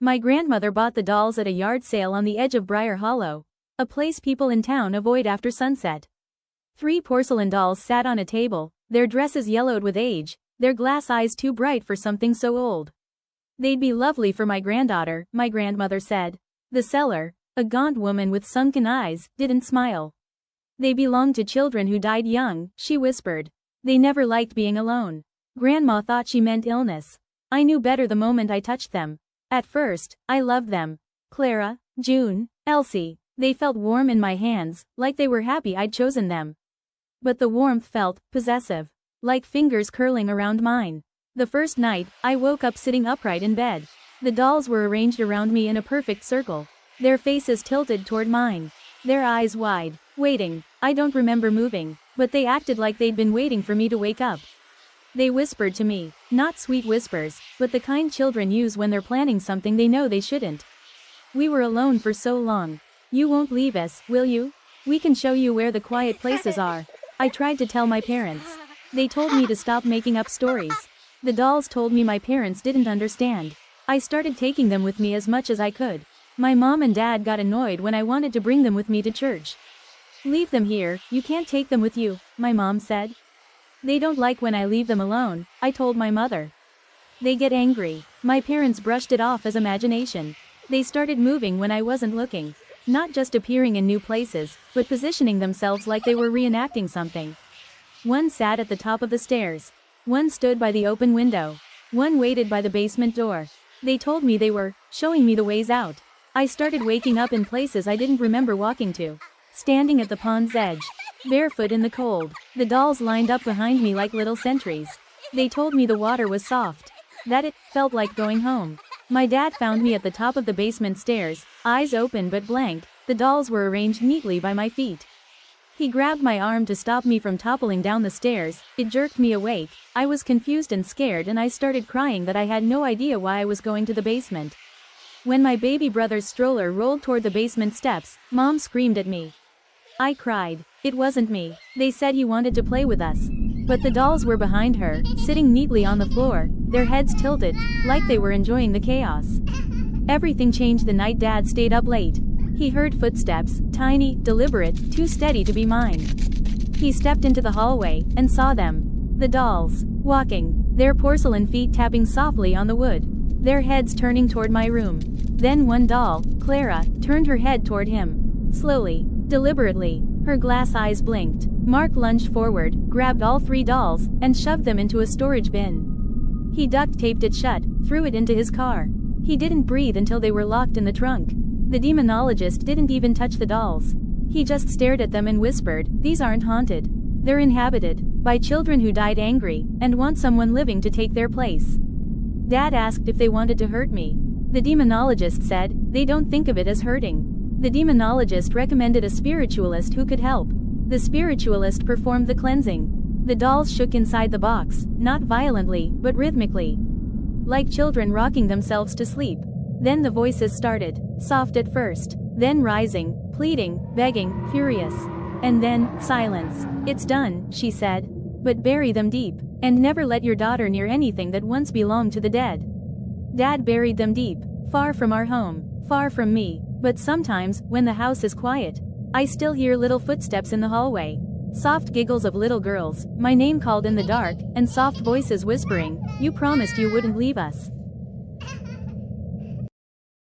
My grandmother bought the dolls at a yard sale on the edge of Briar Hollow, a place people in town avoid after sunset. 3 porcelain dolls sat on a table, their dresses yellowed with age, their glass eyes too bright for something so old. They'd be lovely for my granddaughter, my grandmother said. The seller, a gaunt woman with sunken eyes, didn't smile. They belonged to children who died young, she whispered. They never liked being alone. Grandma thought she meant illness. I knew better the moment I touched them. At first, I loved them. Clara, June, Elsie. They felt warm in my hands, like they were happy I'd chosen them. But the warmth felt possessive, like fingers curling around mine. The first night, I woke up sitting upright in bed. The dolls were arranged around me in a perfect circle. Their faces tilted toward mine. Their eyes wide, waiting. I don't remember moving, but they acted like they'd been waiting for me to wake up. They whispered to me, not sweet whispers, but the kind children use when they're planning something they know they shouldn't. We were alone for so long. You won't leave us, will you? We can show you where the quiet places are. I tried to tell my parents. They told me to stop making up stories. The dolls told me my parents didn't understand. I started taking them with me as much as I could. My mom and dad got annoyed when I wanted to bring them with me to church. Leave them here, you can't take them with you, my mom said. They don't like when I leave them alone, I told my mother. They get angry. My parents brushed it off as imagination. They started moving when I wasn't looking. Not just appearing in new places, but positioning themselves like they were reenacting something. One sat at the top of the stairs. One stood by the open window. One waited by the basement door. They told me they were showing me the ways out. I started waking up in places I didn't remember walking to. Standing at the pond's edge. Barefoot in the cold. The dolls lined up behind me like little sentries. They told me the water was soft. That it felt like going home. My dad found me at the top of the basement stairs, eyes open but blank. The dolls were arranged neatly by my feet. He grabbed my arm to stop me from toppling down the stairs. It jerked me awake. I was confused and scared and I started crying that I had no idea why I was going to the basement. When my baby brother's stroller rolled toward the basement steps, Mom screamed at me. I cried. It wasn't me. They said he wanted to play with us. But the dolls were behind her, sitting neatly on the floor, their heads tilted, like they were enjoying the chaos. Everything changed the night Dad stayed up late. He heard footsteps, tiny, deliberate, too steady to be mine. He stepped into the hallway, and saw them. The dolls, walking, their porcelain feet tapping softly on the wood, their heads turning toward my room. Then one doll, Clara, turned her head toward him. Slowly, deliberately, her glass eyes blinked. Mark lunged forward, grabbed all 3 dolls, and shoved them into a storage bin. He duct-taped it shut, threw it into his car. He didn't breathe until they were locked in the trunk. The demonologist didn't even touch the dolls. He just stared at them and whispered, "These aren't haunted. They're inhabited by children who died angry and want someone living to take their place." Dad asked if they wanted to hurt me. The demonologist said, "They don't think of it as hurting." The demonologist recommended a spiritualist who could help. The spiritualist performed the cleansing. The dolls shook inside the box, not violently, but rhythmically. Like children rocking themselves to sleep. Then the voices started, soft at first, then rising, pleading, begging, furious. And then, silence. "It's done," she said. "But bury them deep, and never let your daughter near anything that once belonged to the dead." Dad buried them deep, far from our home, far from me. But sometimes, when the house is quiet, I still hear little footsteps in the hallway. Soft giggles of little girls, my name called in the dark, and soft voices whispering, "You promised you wouldn't leave us."